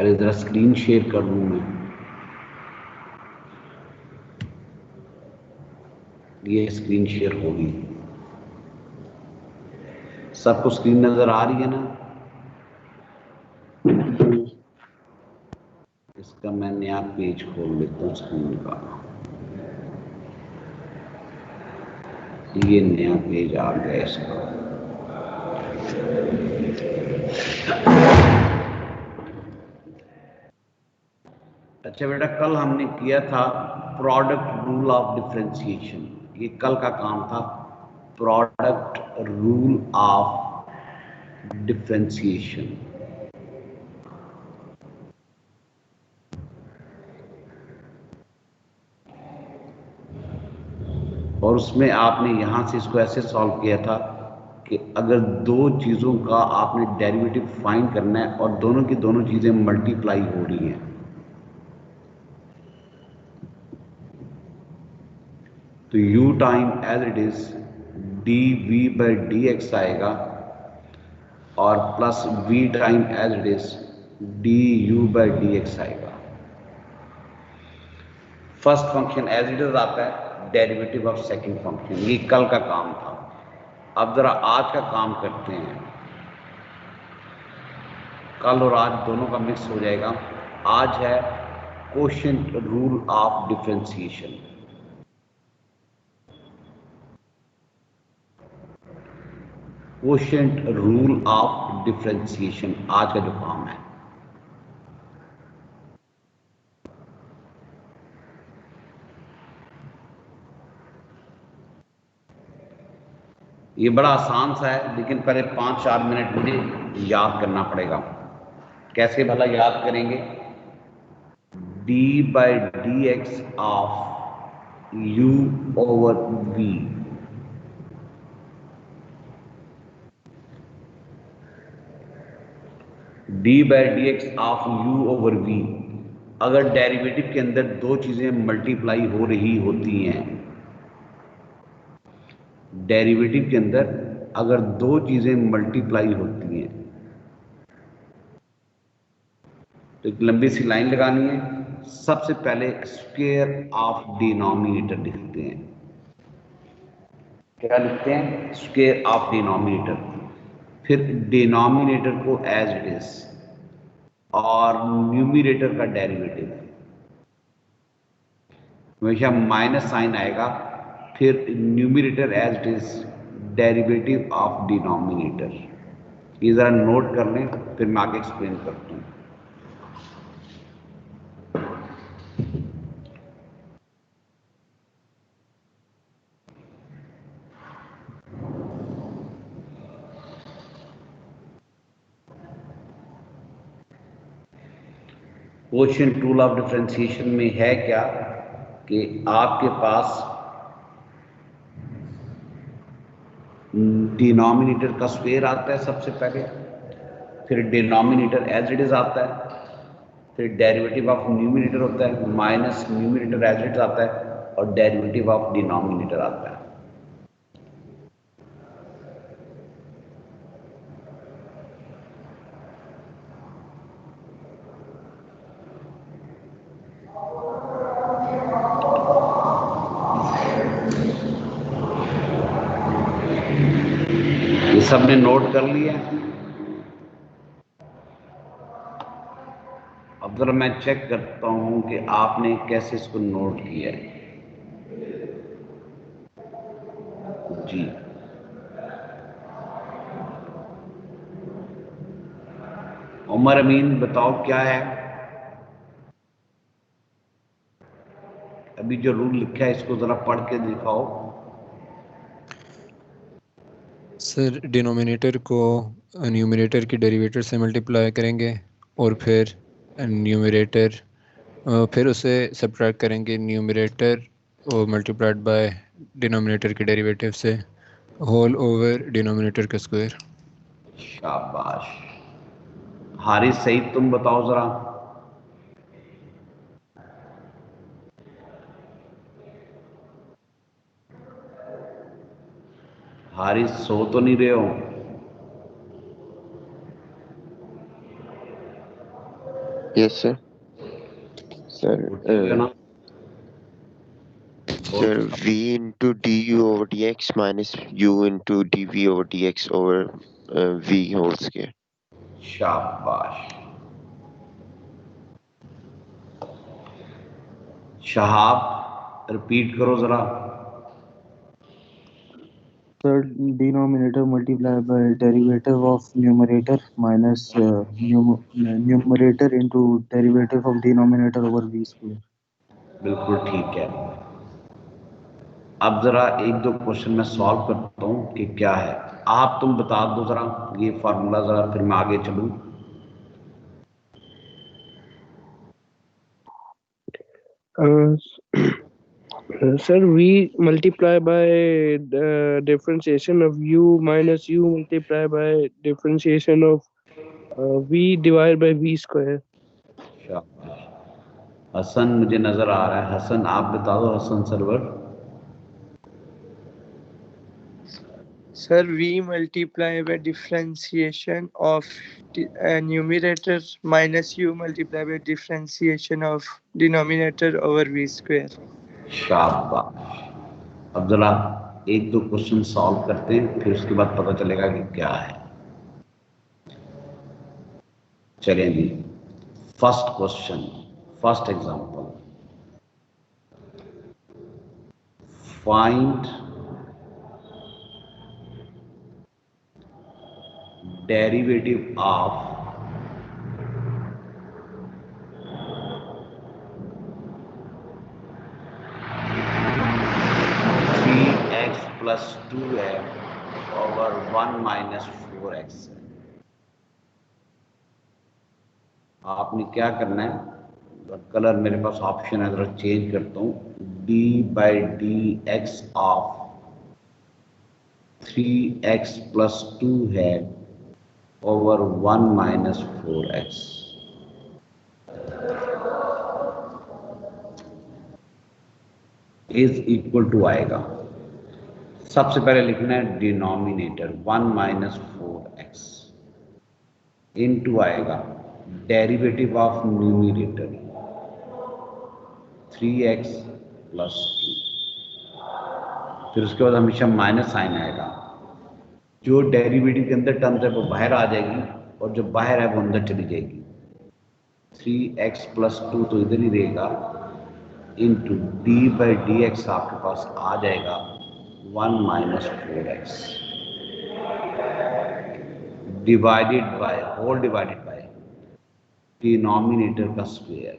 पहले जरा screen share कर दूं मैं। ये स्क्रीन शेयर होगी, सबको स्क्रीन नजर आ रही है ना? इसका मैं नया पेज खोल लेता हूँ स्क्रीन का। ये नया पेज आ गया इसका। अच्छा बेटा, कल हमने किया था प्रोडक्ट रूल ऑफ डिफरेंशिएशन। ये कल का काम था, प्रोडक्ट रूल ऑफ डिफरेंशिएशन। और उसमें आपने यहां से इसको ऐसे सॉल्व किया था कि अगर दो चीजों का आपने डेरिवेटिव फाइंड करना है और दोनों की दोनों चीजें मल्टीप्लाई हो रही हैं, तो u time as it is D V by D X आएगा और plus v time as it is D U by D X आएगा। First function as it is आता है, डेरिवेटिव ऑफ सेकंड फंक्शन। ये कल का काम था। अब जरा आज का काम करते हैं। कल और आज दोनों का मिक्स हो जाएगा। आज है quotient rule of differentiation. Quotient rule of differentiation आज का जो काम है। ये बड़ा आसान सा है, लेकिन पहले 5-4 मिनट मुझे याद करना पड़ेगा। कैसे भला याद करेंगे? D by D x of u over v. D by D x of u over v. अगर डेरिवेटिव के अंदर दो चीजें मल्टीप्लाई हो रही होती हैं, डेरिवेटिव के अंदर अगर दो चीजें मल्टीप्लाई होती हैं, तो एक लंबी सी लाइन लगानी है। सबसे पहले स्क्वायर ऑफ डिनोमिनेटर लिखते हैं। क्या लिखते हैं? Square of denominator. फिर डिनोमिनेटर को एज इट इज और न्यूमिनेटर का डेरिवेटिव। हमेशा माइनस साइन आएगा, फिर numerator as it is derivative of denominator. ये जरा नोट कर लें, फिर मैं आगे एक्सप्लेन करता हूं। क्वोशिएंट रूल ऑफ डिफरेंशिएशन में है क्या कि आपके पास डिनोमिनेटर का स्क्वायर आता है सबसे पहले, फिर डिनोमिनेटर एज इट इज आता है, फिर डेरिवेटिव ऑफ न्यूमिनेटर होता है, minus numerator as it is आता है, और डेरिवेटिव ऑफ डिनोमिनेटर आता है। ये सबने नोट कर लिया? अब जरा मैं चेक करता हूं कि आपने कैसे इसको नोट किया है। जी, उमर अमीन बताओ क्या है? अभी जो रूल लिखा है इसको जरा पढ़ के दिखाओ। सर डिनोमिनेटर को न्यूमरेटर की डेरिवेटर से मल्टीप्लाई करेंगे और फिर न्यूमरेटर फिर उसे सब्ट्रैक्ट करेंगे न्यूमरेटर और मल्टीप्लाइड बाय डिनोमिनेटर के डेरिवेटिव से होल ओवर डिनोमिनेटर का स्क्वायर। शाबाश। हारिस सईद तुम बताओ जरा। हारिस सो तो नहीं रहे हो? Yes, sir. Sir, वो ठीक है ना? बोल sir, v into du over dx minus u into dv over dx over v whole square. शाबाश। शहाब रिपीट करो जरा। The denominator multiplied by derivative of numerator minus numerator into derivative of denominator over v square. बिल्कुल ठीक है। अब जरा एक दो क्वेश्चन मैं सॉल्व करता हूँ कि क्या है। आप तुम बता दो जरा ये फार्मूला जरा, फिर मैं आगे चलूँ। Sir, we multiply by the differentiation of u minus u multiply by differentiation of v divided by v square. शाबाश। हसन मुझे नजर आ रहा है, हसन आप बता दो, Hasan Sarwar. Sir, we multiply by differentiation of numerator minus u multiply by differentiation of denominator over v square. शाबाश। अब जरा एक दो क्वेश्चन सॉल्व करते हैं, फिर उसके बाद पता चलेगा कि क्या है। चलिए जी, first question, first example. Find derivative of plus 2 है ओवर 1 माइनस 4x है। आपने क्या करना है, कलर मेरे पास ऑप्शन है, जरा चेंज करता हूँ। D by D x of 3x plus 2 है over 1 minus 4x is equal to आएगा। सबसे पहले लिखना है डिनोमिनेटर 1 माइनस 4x इनटू आएगा derivative of numerator 3x plus 2, फिर उसके बाद हमेशा माइनस साइन आएगा। जो डेरिवेटिव के अंदर टर्म्स है वो बाहर आ जाएगी और जो बाहर है वो अंदर चली जाएगी। 3x प्लस 2 तो इधर ही रहेगा, into d by D x आपके पास आ जाएगा 1 minus 4x divided by whole divided by denominator का स्क्वायर।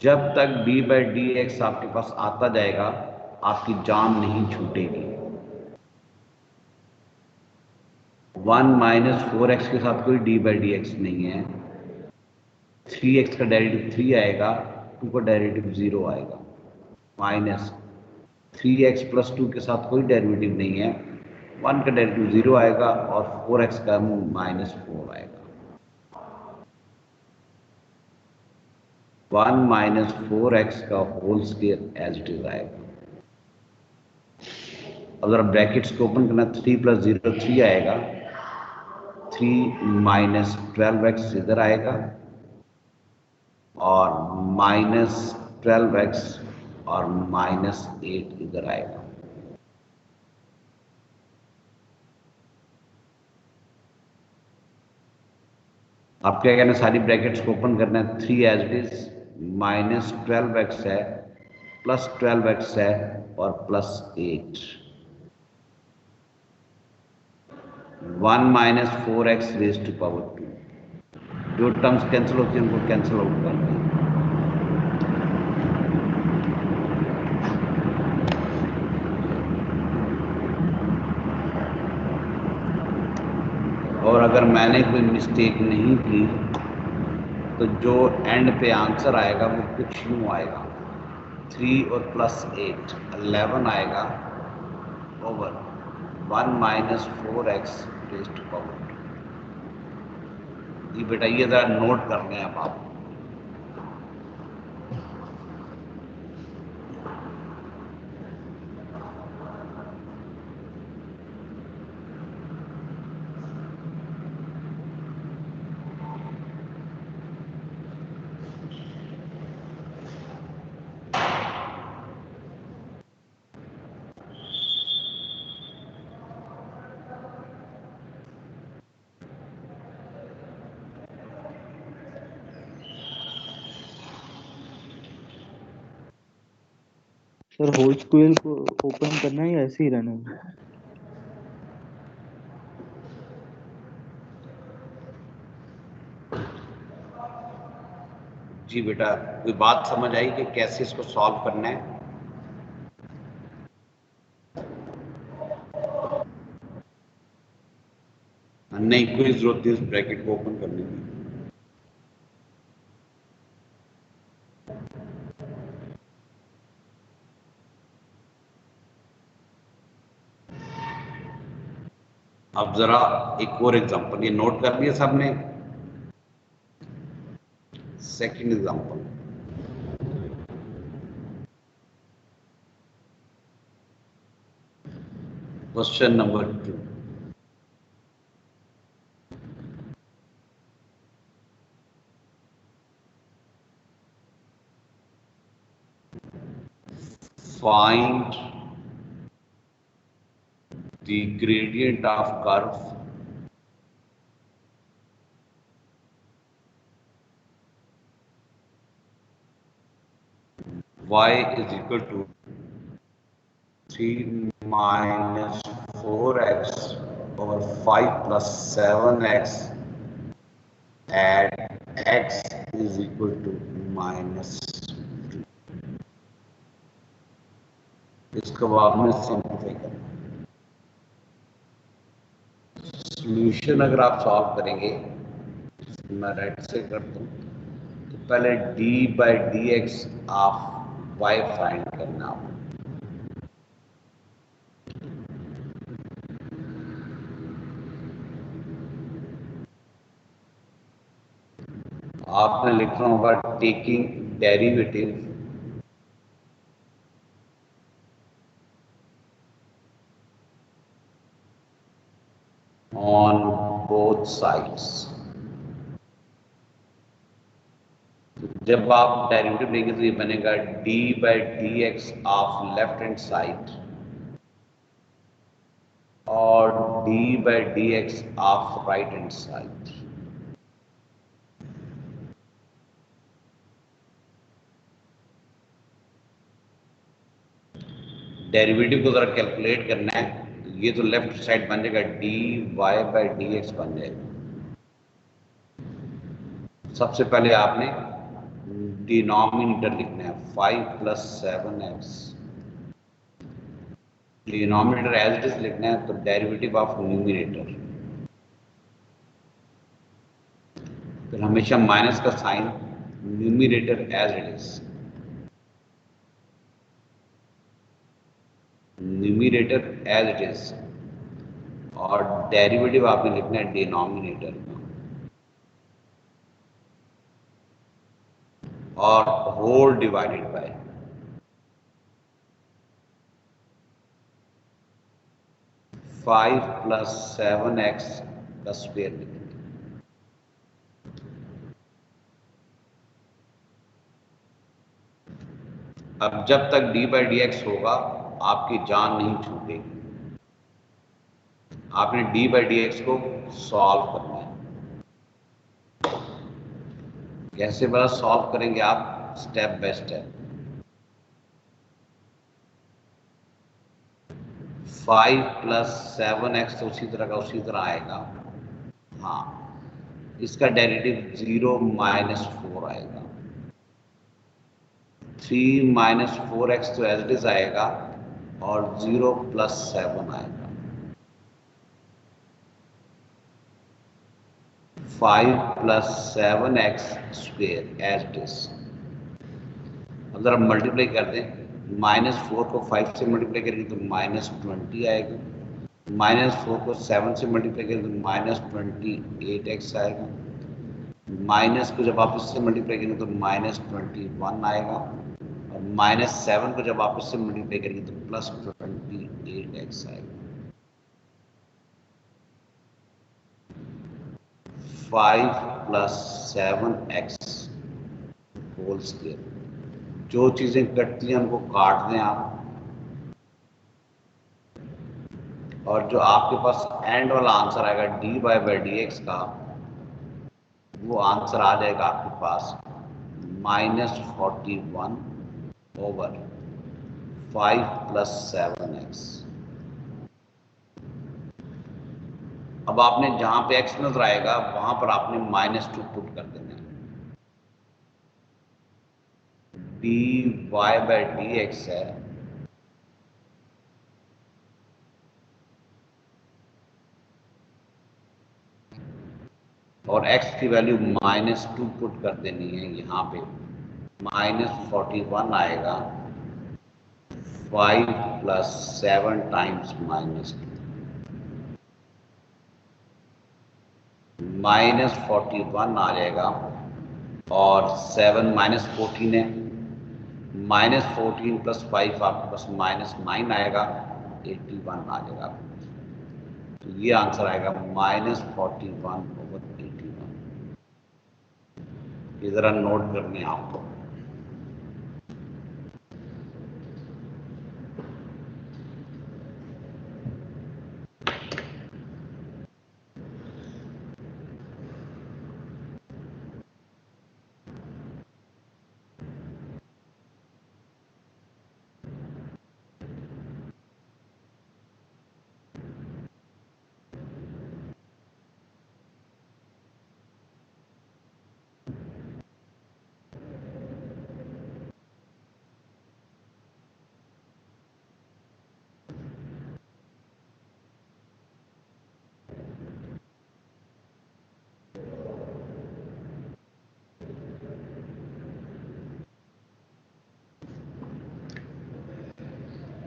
जब तक डी बाई डी एक्स आपके पास आता जाएगा आपकी जान नहीं छूटेगी। 1 माइनस 4x के साथ कोई डी बाई डी एक्स नहीं है। 3x का डेरिवेटिव 3 आएगा, 2 का डेरिवेटिव 0 आएगा, माइनस 3x प्लस 2 के साथ कोई डेरिवेटिव नहीं है, 1 का डेरिवेटिव 0 आएगा और 4x का माइनस 4 आएगा। 1 माइनस 4x का whole square as it is आएगा। अब जरा ब्रैकेट्स को ओपन करना, 3 प्लस 0 3 आएगा, 3 माइनस 12x इधर आएगा और माइनस 12x और माइनस 8 इधर आएगा। आप क्या कहना, सारी ब्रैकेट्स को ओपन करना है, 3 as it is, minus 12x है, प्लस 12x है और plus 8, 1 minus 4x raise to power 2। जो टर्म्स कैंसिल होती हैं उनको कैंसिल आउट कर दें। और अगर मैंने कोई मिस्टेक नहीं की तो जो एंड पे आंसर आएगा वो कुछ यूँ आएगा, 3 और प्लस 8 11 आएगा over 1 minus 4x raise to power 2। ये बेटा ये ज़रा नोट कर लें अब आप। सर होल स्क्वायर को ओपन करना है या ऐसे ही रहना है? जी बेटा, कोई बात समझ आई कि कैसे इसको सॉल्व करना है? नहीं, कोई जरूरत नहीं इस ब्रैकेट को ओपन करने की। अब जरा एक और एग्जांपल, ये नोट कर लिया सबने? Second example, question number 2। Find the gradient of curve y is equal to 3 minus 4x over 5 plus 7x at x is equal to minus 2। इसको बाद में सिंप्लीफाई करना। सॉल्यूशन अगर आप सॉल्व करेंगे, मैं राइट से कर दूं, तो पहले d by D x of y find करना होगा। आपने लिखना होगा taking derivative on both sides। जब आप डेरिवेटिव लेंगे तो ये बनेगा d by D x of left hand side और d by D x of right hand side. Derivative को जरा कैलकुलेट करना है, ये तो लेफ्ट साइड बन जाएगा dy बाई डी एक्स बन जाएगा। सबसे पहले आपने डिनोमिनेटर लिखना है 5 plus 7x, denominator as it is लिखना है, तो डेरिवेटिव ऑफ न्यूमिनेटर, फिर हमेशा माइनस का sign, numerator as it is, numerator as it is, और डेरिवेटिव आपने लिखना है डिनोमिनेटर का, और whole divided bye 5 plus 7x का स्क्वायर लिखेंगे। अब जब तक d बाई डी एक्स होगा आपकी जान नहीं छूटेगी। आपने d बाई डी एक्स को सॉल्व करना है। कैसे बड़ा सॉल्व करेंगे आप? Step by step. 5 plus 7x तो उसी तरह का उसी तरह आएगा। हाँ, इसका डेरिवेटिव 0 माइनस 4 आएगा। 3 माइनस 4x तो एज इट इज आएगा और 0 प्लस 7 आएगा। 5 plus 7x square as it is. अगर हम मल्टीप्लाई कर दें, माइनस 4 को 5 से मल्टीप्लाई करेंगे तो माइनस 20 आएगा, माइनस 4 को 7 से मल्टीप्लाई करेंगे तो माइनस 28x आएगा, माइनस को जब आप इससे मल्टीप्लाई करेंगे तो माइनस 21 आएगा, और माइनस 7 को जब आप इससे मल्टीप्लाई करेंगे तो प्लस 28x आएगा। 5 प्लस 7x होल स्क्वायर। जो चीजें कटती हैं उनको काट दें आप, और जो आपके पास एंड वाला आंसर आएगा dy बाई डी एक्स का, वो आंसर आ जाएगा आपके पास -41 ओवर 5 प्लस 7x। अब आपने जहां पे x नजर आएगा वहां पर आपने -2 पुट कर देना है। dy/dx है और x की वैल्यू -2 पुट कर देनी है। यहाँ पे -41 आएगा 5 प्लस 7 टाइम्स -2, -41 आ जाएगा और 7 -14 है, -14 प्लस 5 आपके पास -9 आएगा, 81 आ जाएगा। तो ये आंसर आएगा -41/81। ये जरा नोट करने हैं आपको।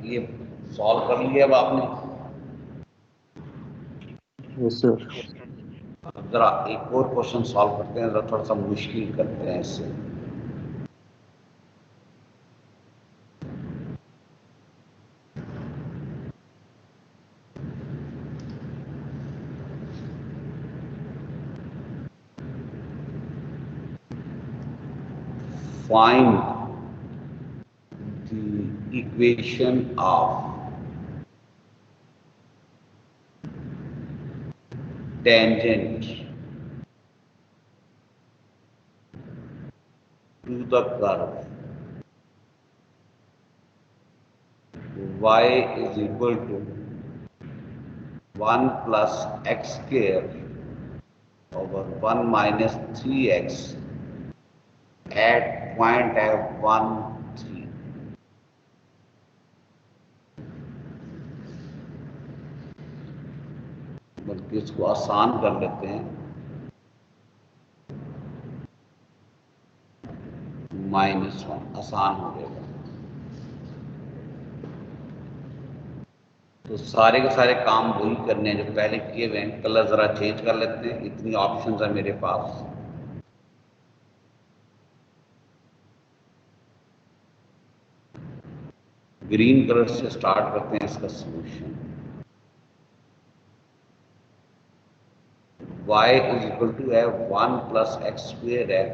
ये सॉल्व कर लिया अब आपने? Yes sir. अब जरा एक और क्वेश्चन सॉल्व करते हैं, जरा थोड़ा सा मुश्किल करते हैं इससे। Find the equation of tangent to the curve y is equal to 1 plus x square over 1 minus 3x at point f1 3। बल्कि इसको आसान कर लेते हैं, -1 आसान हो जाएगा। तो सारे के सारे काम वही करने हैं जो पहले किए हुए हैं। कलर जरा चेंज कर लेते हैं, इतनी ऑप्शंस है मेरे पास। ग्रीन कलर से स्टार्ट करते हैं इसका solution. y is equal to है 1 प्लस एक्स स्क्वेयर है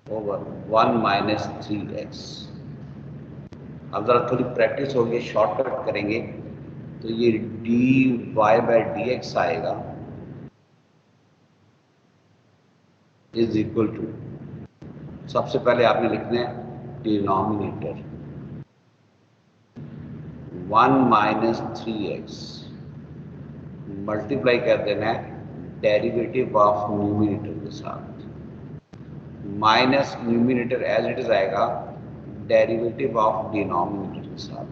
ओवर 1 माइनस 3x। अब जरा थोड़ी प्रैक्टिस होगी, शॉर्टकट करेंगे तो ये dy/dx आएगा इज इक्वल टू, सबसे पहले आपने लिखना है डिनोमिनेटर 1 माइनस 3x मल्टीप्लाई कर देना है डेरिवेटिव ऑफ न्यूमिनेटर के साथ, minus numerator as it is आएगा डेरिवेटिव ऑफ डिनोमिनेटर के साथ।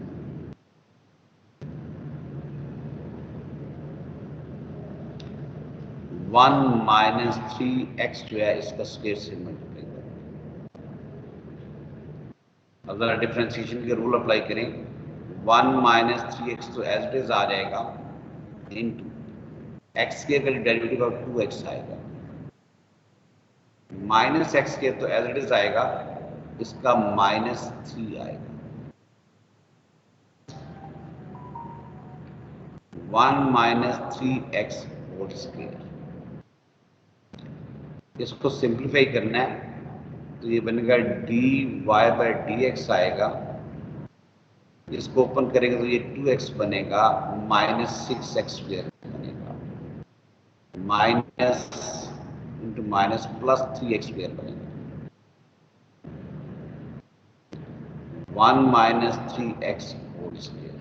वन माइनस 3x जो है इसका स्क्वायर से मल्टीप्लाई करें। अब जरा डिफरेंशिएशन के रूल अप्लाई करें। 1 माइनस 3x तो एज इट इज आ जाएगा इनटू एक्स स्क्वायर का डेरिवेटिव ऑफ 2x आएगा, माइनस एक्स स्क्वायर तो एज इट इज आएगा, इसका -3 आएगा। 1 माइनस 3x होल स्क्वायर, इसको सिंप्लीफाई करना है तो ये बनेगा dy/dx आएगा। इसको ओपन करेंगे तो ये 2x बनेगा, -6x स्क्वायर बनेगा, minus into minus plus 3x square बनेगा। 1 माइनस 3x होल स्क्वायर।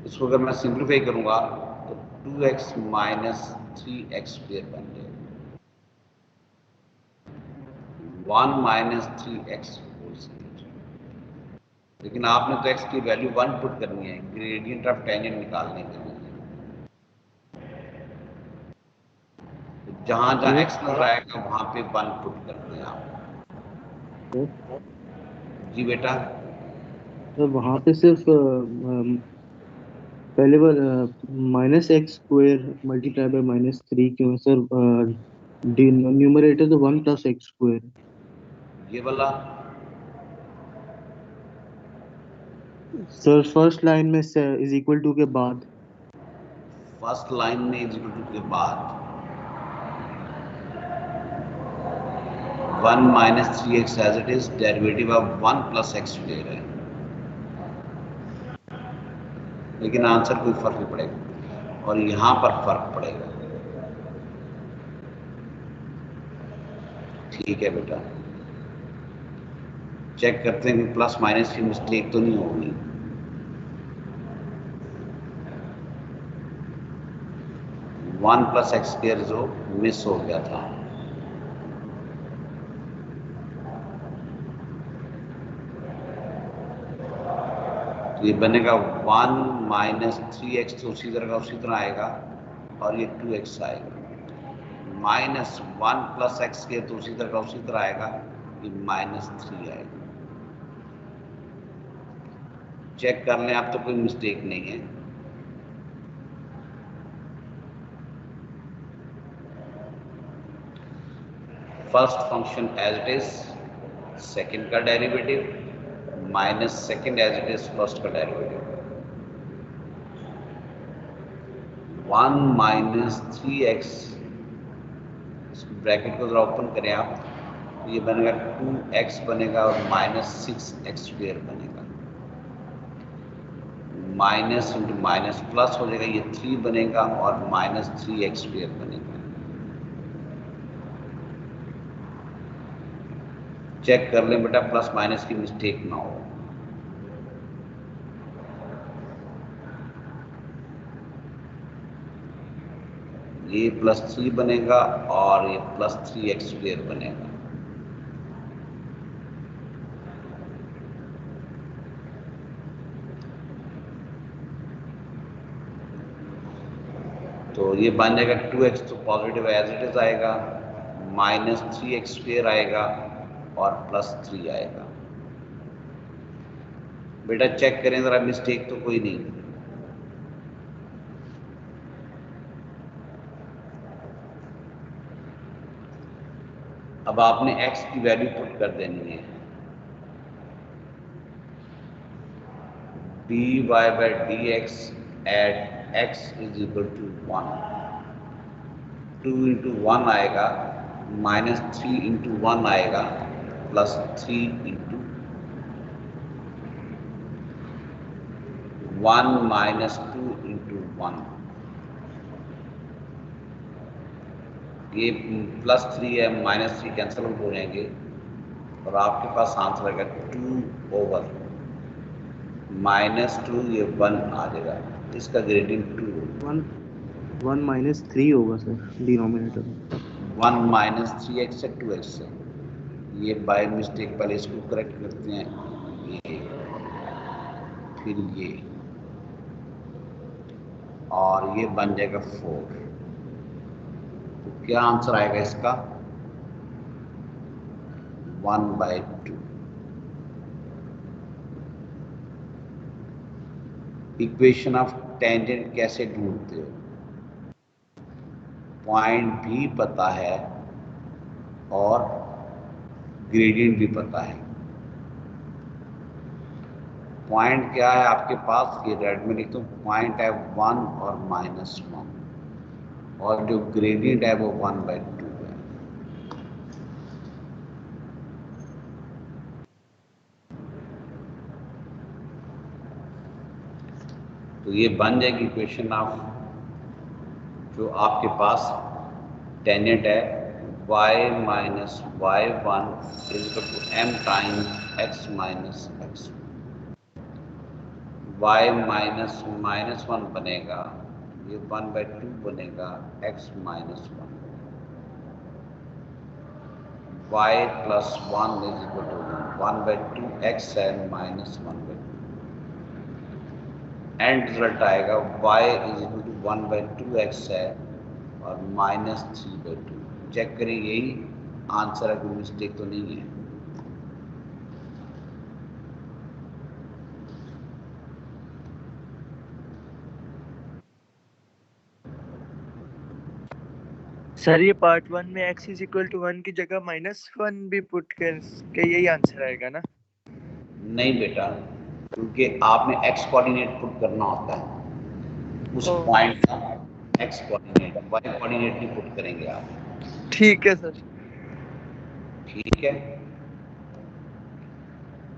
इसको अगर मैं सिंप्लीफाई करूंगा तो 2x माइनस 3x स्क्वायर बन जाएगा, 1 माइनस 3x होल स्क्वायर। लेकिन आपने तो x की वैल्यू 1 पुट करनी है, ग्रेडियंट ऑफ टेंजेंट निकालने के लिए। जहां जहां x नजर आएगा वहां पे 1 पुट करते हैं आप। जी बेटा, सर वहाँ पे सिर्फ पहले बार minus X square multiply by -3 क्यों है सर? न्यूमरेटर तो 1 प्लस एक्स स्क्वायर है। ये वाला सर फर्स्ट लाइन में इज इक्वल टू के बाद फर्स्ट लाइन में इज इक्वल टू के बाद 1 minus 3x as it is, derivative of 1 plus x square है। लेकिन आंसर कोई फर्क नहीं पड़ेगा और यहां पर फर्क पड़ेगा। ठीक है बेटा, चेक करते हैं कि प्लस माइनस की मिस्टेक तो नहीं होगी। वन प्लस एक्स स्क्वायर जो मिस हो गया था, तो ये बनेगा 1 माइनस 3x, तो उसी तरह आएगा और ये 2x आएगा, माइनस 1 प्लस एक्स स्क्वायर तो उसी तरह आएगा, ये -3 आएगा। चेक कर लें आप, तो कोई मिस्टेक नहीं है। First function as it is, second का derivative minus second as it is first का डेरिवेटिव, 1 माइनस 3x, ब्रैकेट को जरा ओपन करें आप, तो ये बनेगा 2x बनेगा और -6x स्क्वायर बनेगा, माइनस इंटू माइनस प्लस हो जाएगा, ये 3 बनेगा और -3x स्क्वायर बनेगा। चेक कर लें बेटा, प्लस माइनस की मिस्टेक ना हो। ये +3 बनेगा और ये +3x स्क्वायर बनेगा। तो ये बन जाएगा 2x, तो पॉजिटिव एज इट इज आएगा, -3x स्क्वायर आएगा और +3 आएगा। बेटा चेक करें जरा, मिस्टेक तो कोई नहीं। अब आपने x की वैल्यू पुट कर देनी है, dy by dx at x is equal to 1, 2 into 1 आएगा, -3 into 1 आएगा, +3 into 1 -2 into 1। ये +3 है, -3 कैंसिल आउट हो जाएंगे और आपके पास आंसर आएगा 2/, -2 ये 1 आ जाएगा, इसका ग्रेडियंट 2 होगा। 1 माइनस 3 होगा सर डिनोमिनेटर में। 1 माइनस 3x से 2x से, ये बाय मिस्टेक पहले इसको करेक्ट करते हैं, ये फिर ये, और ये बन जाएगा 4। तो क्या आंसर आएगा इसका? 1/2। इक्वेशन ऑफ टेंजेंट कैसे ढूंढते हो? पॉइंट भी पता है और ग्रेडियंट भी पता है। पॉइंट क्या है आपके पास, ये रेड में लिख दो, पॉइंट है 1 और -1, और जो ग्रेडियंट है वो 1/2 है। तो ये बन जाएगी इक्वेशन ऑफ, जो आपके पास टेंजेंट है y minus y1 is equal to m times x minus x. y minus minus 1 बनेगा, ये 1/2 बनेगा x minus 1. y plus 1 is equal to 1/2 x है minus 1/2. एंड रिजल्ट आएगा y is equal to 1/2 x है और minus 3/2. Check करें यही answer है, कोई मिस्टेक तो नहीं है. सर ये पार्ट 1 में x इज इक्वल टू 1 की जगह -1 भी पुट करके यही आंसर आएगा ना? नहीं बेटा, क्योंकि आपने x कोऑर्डिनेट पुट करना होता है उस पॉइंट का. x कोऑर्डिनेट, y कोऑर्डिनेट नहीं पुट करेंगे आप. ठीक है सर. ठीक है.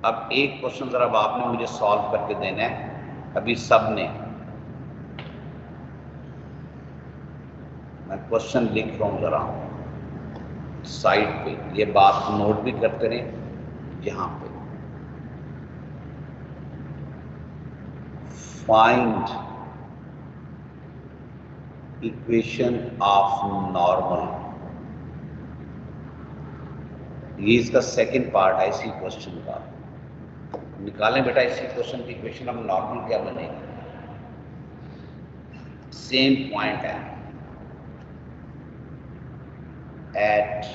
अब एक क्वेश्चन जरा आपने मुझे सॉल्व करके देना है अभी सब ने. मैं क्वेश्चन लिख रहा हूं जरा साइड पे, ये बात नोट भी करते रहे यहां पे. फाइंड इक्वेशन ऑफ नॉर्मल, ये इसका सेकंड पार्ट है इसी क्वेश्चन का. निकालें बेटा इसी क्वेश्चन की इक्वेशन ऑफ नॉर्मल क्या बनेगी. सेम पॉइंट है एट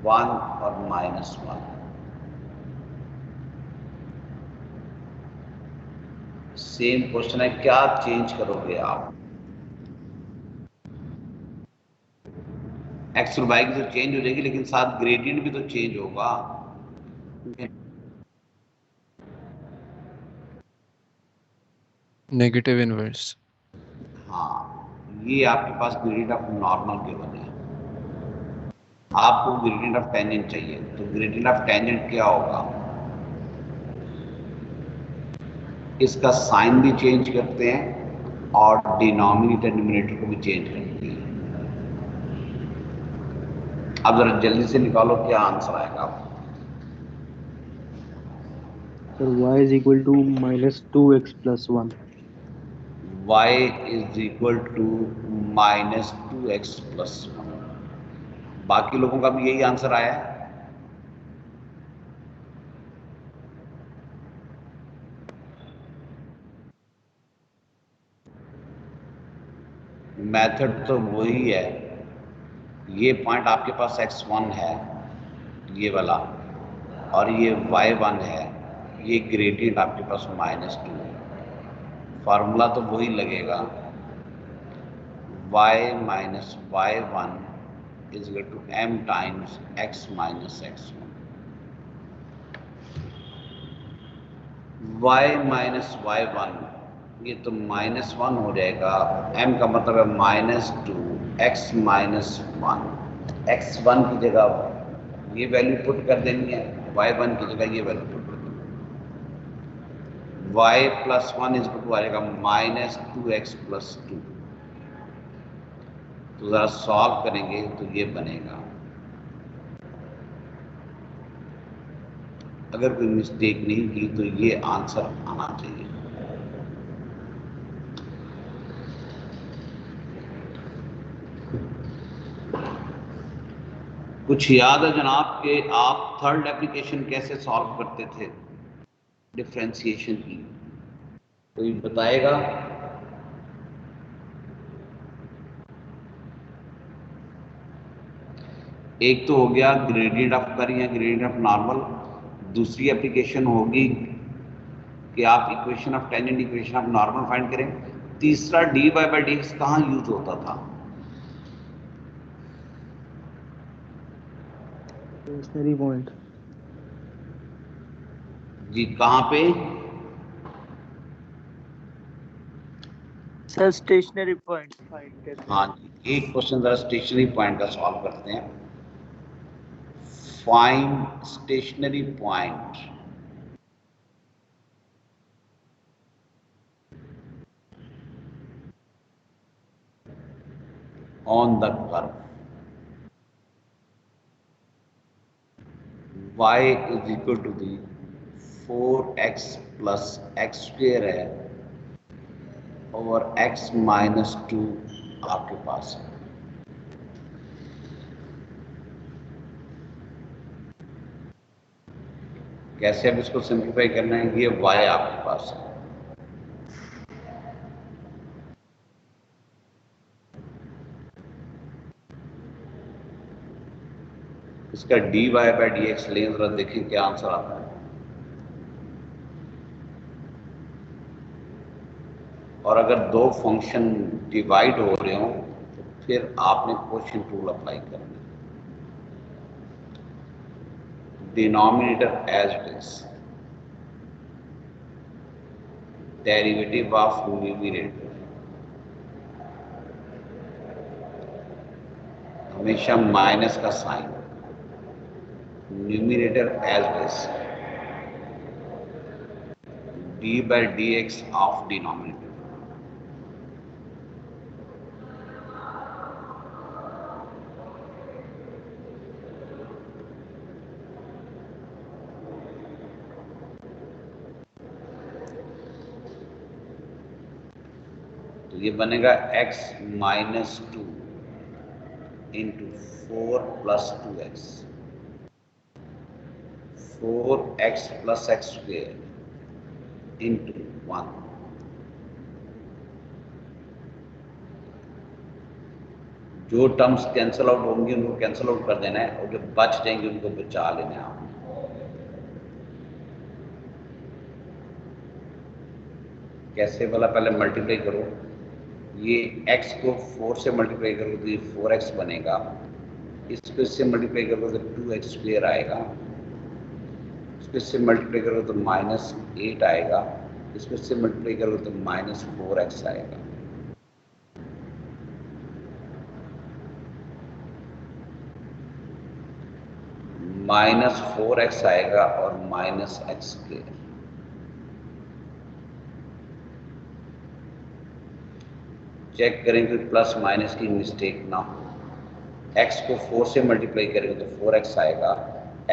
1 और -1. सेम क्वेश्चन है, क्या चेंज करोगे आप. एक्स और वाई की तो चेंज हो जाएगी, लेकिन साथ ग्रेडियंट भी तो चेंज होगा. Negative inverse. हाँ, ये आपके पास ग्रेडियंट ऑफ नॉर्मल गिवन है. आपको ग्रेडियंट ऑफ टेंजेंट चाहिए, तो ग्रेडियंट ऑफ टेंजेंट क्या होगा. इसका साइन भी चेंज करते हैं और डिनोमिनेटर न्यूमरेटर को भी चेंज करते हैं. अब जरा जल्दी से निकालो क्या आंसर आएगा आपको. Sir, y is equal to -2x plus 1. y is equal to -2x plus 1. बाकी लोगों का भी यही आंसर आया है. मेथड तो वही है. ये पॉइंट आपके पास x1 है ये वाला, और ये y1 है, ये ग्रेडियंट आपके पास -2 है. फार्मूला तो वही लगेगा, y minus y1 is equal to m times x minus x1. y minus y1 ये तो -1 हो जाएगा. m का मतलब है -2 x minus 1. x1 की जगह ये वैल्यू पुट कर देनी है, y1 की जगह ये वैल्यू पुट कर देनी है. y plus 1 इज टू आएगा -2x plus 2. तो जरा सॉल्व करेंगे तो ये बनेगा. अगर कोई मिस्टेक नहीं की तो ये आंसर आना चाहिए. कुछ याद है जनाब कि आप थर्ड एप्लीकेशन कैसे सॉल्व करते थे डिफरेंशिएशन की, कोई बताएगा. एक तो हो गया ग्रेडियंट ऑफ कर्व या ग्रेडियंट ऑफ नॉर्मल. दूसरी एप्लीकेशन होगी कि आप equation of tangent equation of normal find करें. तीसरा dy/dx कहाँ यूज होता था. Stationary point. जी कहाँ पे. सर स्टेशनरी पॉइंट फाइंड करते हैं. हाँ जी, एक क्वेश्चन जरा स्टेशनरी पॉइंट का सॉल्व करते हैं. Find stationary point on the curve. y is equal to the 4x plus x square है और x माइनस 2 आपके पास है। कैसे अब इसको सिंप्लीफाई करना है, ये y आपके पास है। इसका dy बाई dx लें, जरा देखें क्या आंसर आता है। और अगर दो फंक्शन डिवाइड हो रहे हो तो फिर आपने क्वोशिएंट रूल अप्लाई करना है। Denominator as it is, derivative of numerator हमेशा माइनस का sign, numerator as it is d by D x of denominator. तो ये बनेगा x minus 2 into 4 plus 2x, 4x plus x square into 1। जो terms cancel out होंगी उनको cancel out कर देना है और जो बच जाएंगे उनको बचा लेना है आप। कैसे वाला, पहले मल्टीप्लाई करो, ये x को 4 से मल्टीप्लाई करो तो ये 4x बनेगा, इसको इससे मल्टीप्लाई करो तो 2x स्क्वेयर आएगा, इसको इससे मल्टीप्लाई करो तो माइनस 8 आएगा, इसको इससे मल्टीप्लाई करो तो माइनस 4x आएगा। माइनस 4x आएगा और माइनस एक्स स्क्वेयर। चेक करें कि प्लस माइनस की मिस्टेक ना हो। x को 4 से मल्टीप्लाई करेंगे तो 4x आएगा,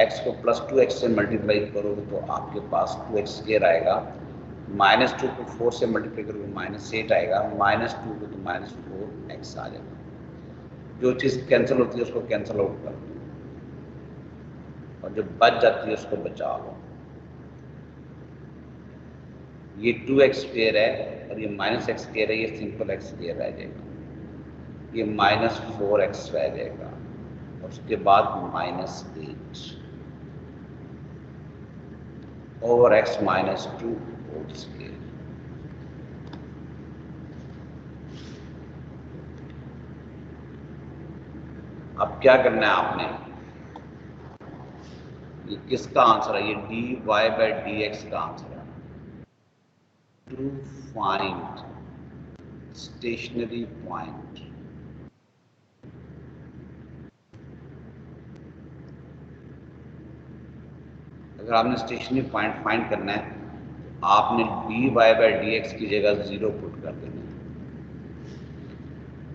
x को प्लस 2x से मल्टीप्लाई करोगे तो आपके पास 2x स्क्वायर आएगा, माइनस 2 को 4 से मल्टीप्लाई करोगे माइनस 8 आएगा, माइनस 2 को तो माइनस 4x आ जाएगा। जो चीज़ कैंसिल होती है उसको कैंसिल आउट कर दो और जो बच जाती है उसको बचा लो। ये 2x स्क्वायर है और ये माइनस एक्स स्क्वायर है, ये सिंपल एक्स स्क्वायर रह जाएगा, ये माइनस 4x रह जाएगा और उसके बाद minus 8 over x minus 2 whole square. अब क्या करना है आपने, ये किसका आंसर है, ये dy बाई dx का आंसर है। टू फाइंड स्टेशनरी पॉइंट, अगर आपने स्टेशनरी पॉइंट फाइंड करना है तो आपने dy बाई dx की जगह 0 पुट कर देना है,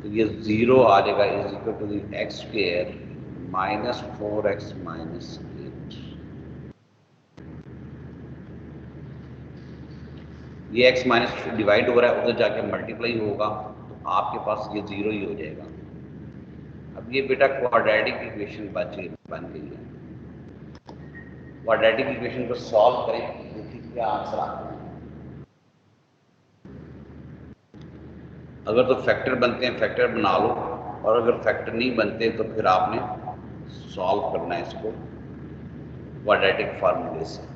तो ये 0 आ जाएगा is equal to x square minus 4x minus 8। ये x माइनस डिवाइड हो रहा है, उधर जाके मल्टीप्लाई होगा तो आपके पास ये 0 ही हो जाएगा। अब ये बेटा क्वाड्रेटिक इक्वेशन बन गई है। क्वाड्रेटिक इक्वेशन को सॉल्व करें, देखिए क्या आंसर आता है। अगर तो फैक्टर बनते हैं फैक्टर बना लो, और अगर फैक्टर नहीं बनते तो फिर आपने सॉल्व करना है इसको क्वाड्रेटिक फार्मूले से।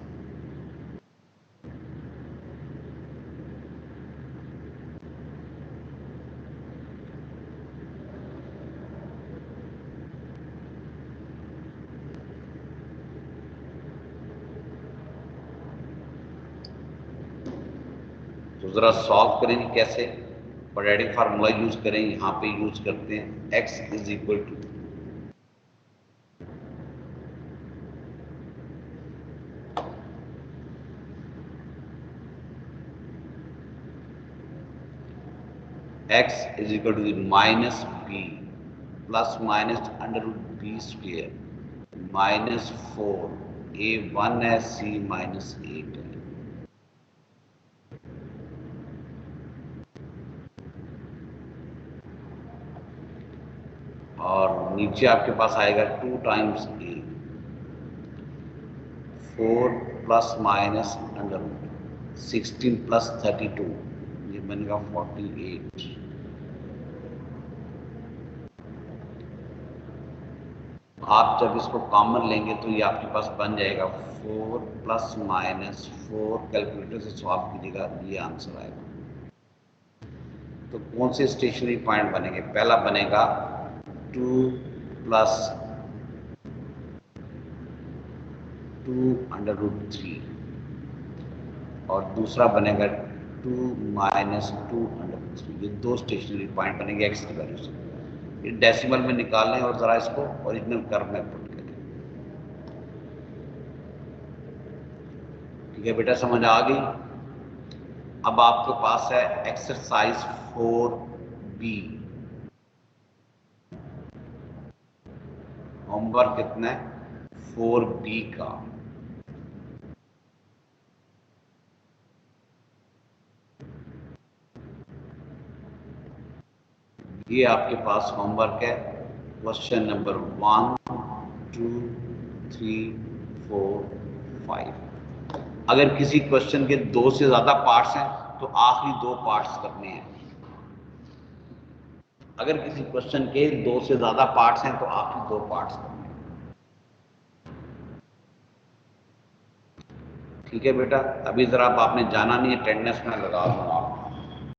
तो जरा सॉल्व करेंगे कैसे, क्वाड्रेटिक फार्मूला यूज करें, यहाँ पे यूज करते हैं x is equal to minus b plus minus under root b square minus 4 A1 है, C -8 है। और नीचे आपके पास आएगा 2 times A, 4 plus minus under 16 plus 32, ये बनेगा 48। आप जब इसको कॉमन लेंगे तो ये आपके पास बन जाएगा 4 प्लस माइनस 4, कैलकुलेटर से सॉल्व कीजिएगा, ये आंसर आएगा। तो कौन से स्टेशनरी पॉइंट बनेंगे? पहला बनेगा 2 प्लस 2√3 और दूसरा बनेगा 2 माइनस 2√3। ये दो स्टेशनरी पॉइंट बनेंगे एक्स की वैल्यू से। ये डेसिमल में निकाल लें और जरा इसको ओरिजिनल कर्व में पुट करें। ठीक है बेटा, समझ आ गई? अब आपके पास है एक्सरसाइज 4B। होमवर्क कितना है? 4B का। ये आपके पास होमवर्क है। Question number 1, 2, 3, 4, 5। अगर किसी क्वेश्चन के 2 से ज्यादा पार्ट्स हैं तो आखिरी 2 पार्ट्स करने हैं। अगर किसी क्वेश्चन के 2 से ज्यादा पार्ट्स हैं तो आखिरी 2 पार्ट्स करने हैं। ठीक है बेटा, अभी जरा आपने जाना नहीं, अटेंडेंस में लगा दूंगा।